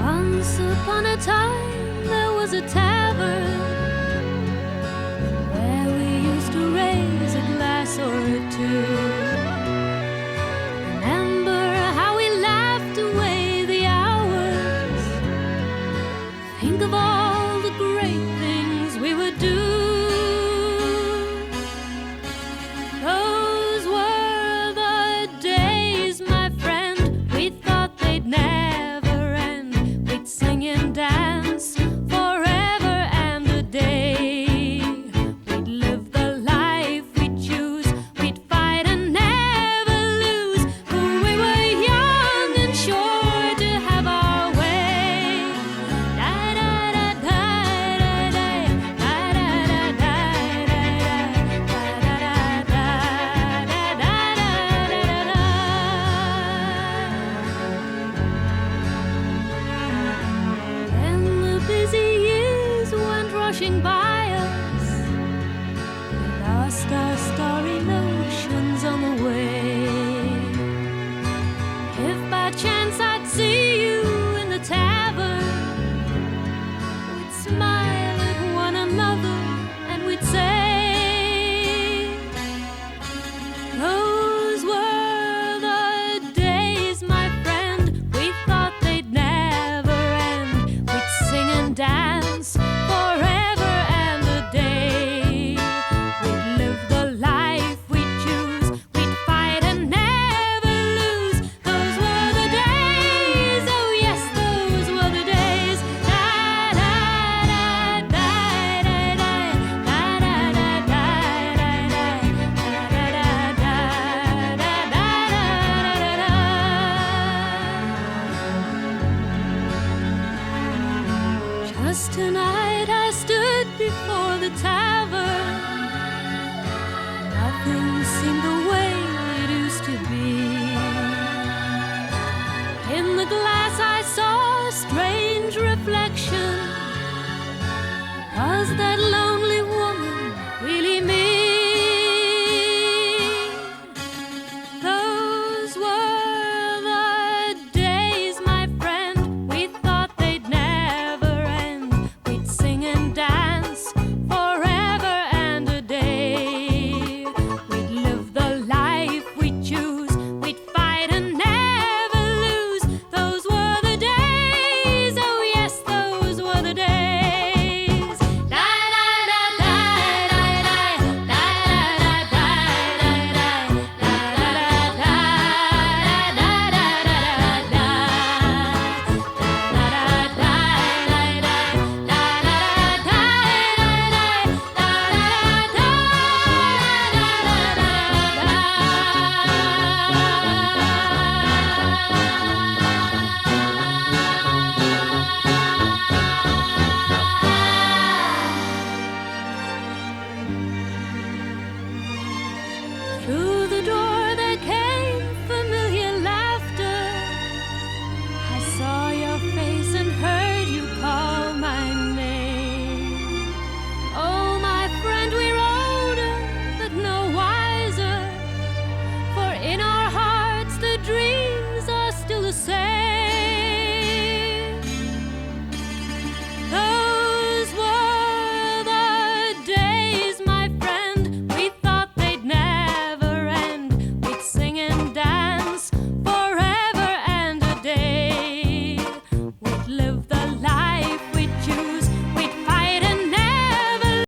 Once upon a time there was a tavern where we used to raise a glass or two. Remember how we laughed away the hours. Think of all the great things we would do. Those were the days, my friend. We thought they'd never end. We'd sing and dance forever and a day. We'd live the life we'd choose. We'd fight and never lose. For we were young and sure to have our way. Da da da da da da da da Then the busy years went rushing by us. We lost our starry notions on the way. If by chance I'd see you in the tavern, we'd smile at one another and we'd say, those were the days, my friend. We thought they'd never end. We'd sing and dance forever and a day. We'd live the life we'd choose. We'd fight and never lose. Those were the days, oh yes, those were the days. Da da da da da da da da da Just tonight I stood before the tavern.